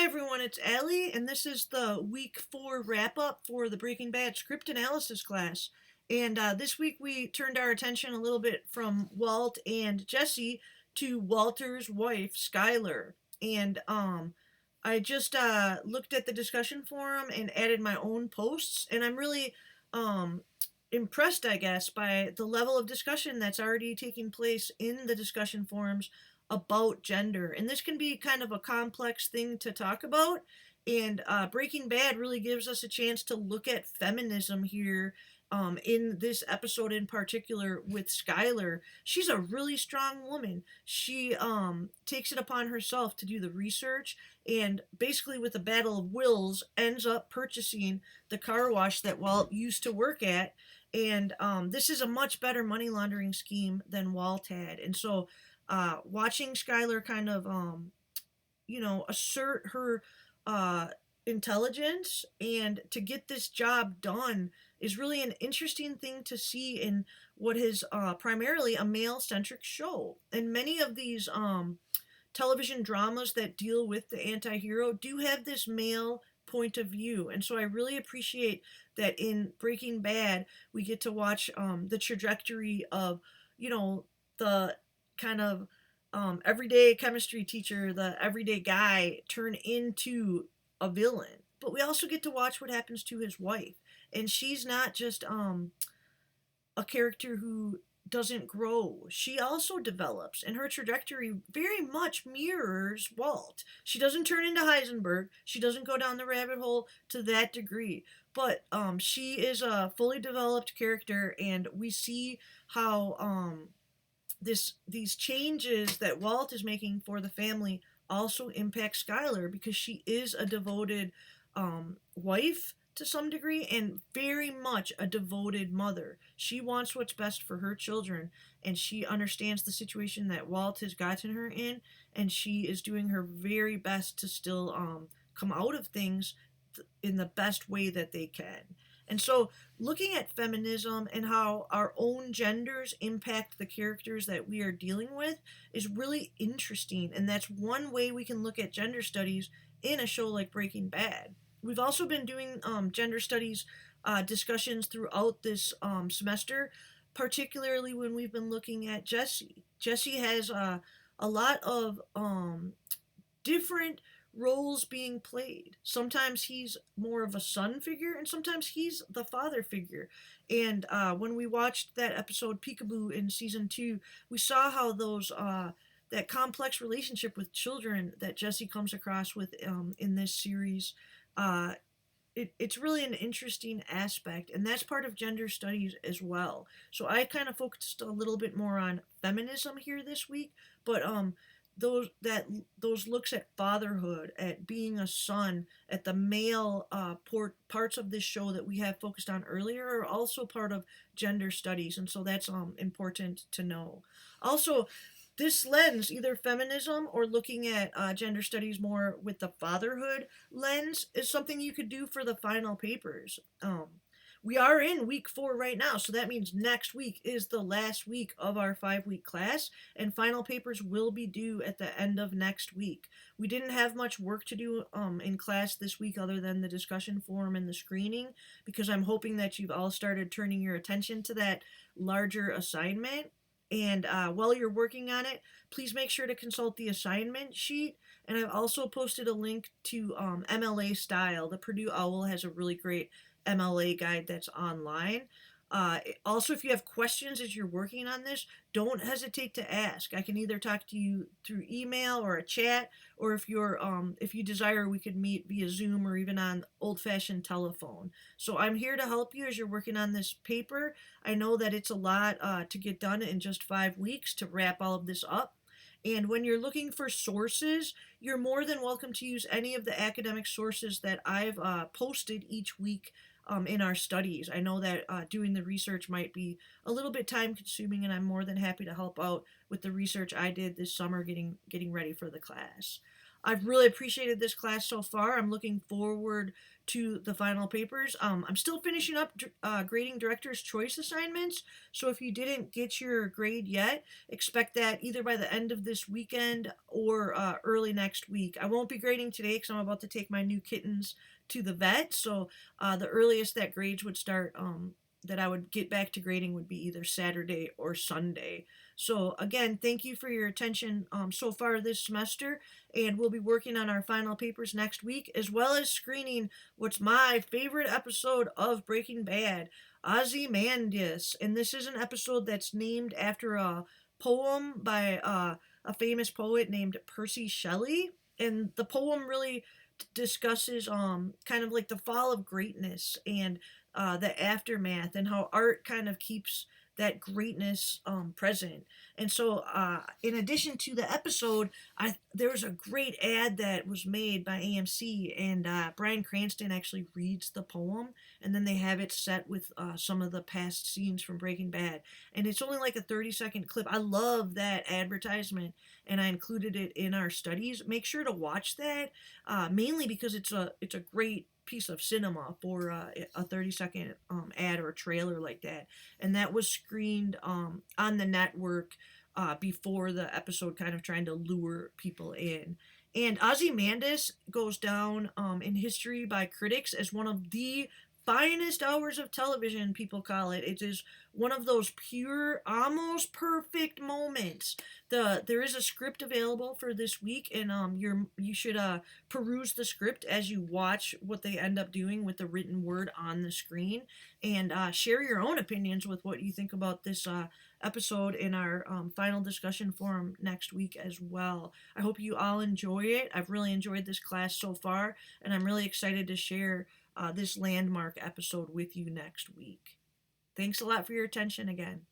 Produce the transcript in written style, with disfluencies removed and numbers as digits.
everyone, it's Allie, and this is the week 4 wrap up for the Breaking Bad script analysis class. And this week we turned our attention a little bit from Walt and Jesse to Walter's wife, Skyler. And I just looked at the discussion forum and added my own posts, and I'm really um, impressed, I guess, by the level of discussion that's already taking place in the discussion forums about gender. And this can be kind of a complex thing to talk about. And Breaking Bad really gives us a chance to look at feminism here in this episode in particular with Skyler. She's a really strong woman. She takes it upon herself to do the research and basically, with a battle of wills, ends up purchasing the car wash that Walt used to work at. And this is a much better money laundering scheme than Walt had. And so watching Skylar kind of, assert her uh, intelligence and to get this job done is really an interesting thing to see in what is primarily a male centric show. And many of these television dramas that deal with the anti hero do have this male point of view. And so I really appreciate that in Breaking Bad, we get to watch the trajectory of, the kind of everyday chemistry teacher, the everyday guy, turn into a villain. But we also get to watch what happens to his wife. And she's not just a character who doesn't grow. She also develops, and her trajectory very much mirrors Walt. She doesn't turn into Heisenberg. She doesn't go down the rabbit hole to that degree. But she is a fully developed character, and we see how these changes that Walt is making for the family also impact Skylar because she is a devoted wife to some degree and very much a devoted mother. She wants what's best for her children, and she understands the situation that Walt has gotten her in, and she is doing her very best to still come out of things in the best way that they can. And so, looking at feminism and how our own genders impact the characters that we are dealing with is really interesting. And that's one way we can look at gender studies in a show like Breaking Bad. We've also been doing gender studies discussions throughout this semester, particularly when we've been looking at Jesse. Jesse has a lot of different roles being played. Sometimes he's more of a son figure, and sometimes he's the father figure. And when we watched that episode Peekaboo in season 2, we saw how those that complex relationship with children that Jesse comes across with in this series. It's really an interesting aspect, and that's part of gender studies as well. So I kind of focused a little bit more on feminism here this week, but those looks at fatherhood, at being a son, at the male parts of this show that we have focused on earlier are also part of gender studies, and so that's important to know. Also, this lens, either feminism or looking at gender studies more with the fatherhood lens, is something you could do for the final papers. We are in week 4 right now, so that means next week is the last week of our 5-week class, and final papers will be due at the end of next week. We didn't have much work to do in class this week other than the discussion forum and the screening, because I'm hoping that you've all started turning your attention to that larger assignment. And while you're working on it, please make sure to consult the assignment sheet. And I've also posted a link to MLA Style. The Purdue Owl has a really great MLA guide that's online. Also, if you have questions as you're working on this, don't hesitate to ask. I can either talk to you through email or a chat, or if you desire, we could meet via Zoom or even on old-fashioned telephone. So I'm here to help you as you're working on this paper. I know that it's a lot to get done in just 5 weeks to wrap all of this up. And when you're looking for sources, you're more than welcome to use any of the academic sources that I've posted each week in our studies. I know that doing the research might be a little bit time consuming, and I'm more than happy to help out with the research I did this summer getting ready for the class. I've really appreciated this class so far. I'm looking forward to the final papers. I'm still finishing up grading director's choice assignments. So if you didn't get your grade yet, expect that either by the end of this weekend or early next week. I won't be grading today because I'm about to take my new kittens to the vet. So the earliest that grades would start, that I would get back to grading, would be either Saturday or Sunday. So again, thank you for your attention so far this semester, and we'll be working on our final papers next week, as well as screening what's my favorite episode of Breaking Bad, Ozymandias. And this is an episode that's named after a poem by a famous poet named Percy Shelley. And the poem really discusses kind of like the fall of greatness and the aftermath, and how art kind of keeps that greatness present. And so, in addition to the episode, there was a great ad that was made by AMC, and Bryan Cranston actually reads the poem, and then they have it set with some of the past scenes from Breaking Bad. And it's only like a 30-second clip. I love that advertisement, and I included it in our studies. Make sure to watch that, mainly because it's a great piece of cinema for a 30-second ad or a trailer like that. And that was screened on the network before the episode, kind of trying to lure people in. And Ozymandias goes down in history by critics as one of the finest hours of television, people call it. It is one of those pure, almost perfect moments. There is a script available for this week, and you should peruse the script as you watch what they end up doing with the written word on the screen, and share your own opinions with what you think about this episode in our final discussion forum next week as well. I hope you all enjoy it. I've really enjoyed this class so far, and I'm really excited to share this landmark episode with you next week. Thanks a lot for your attention again.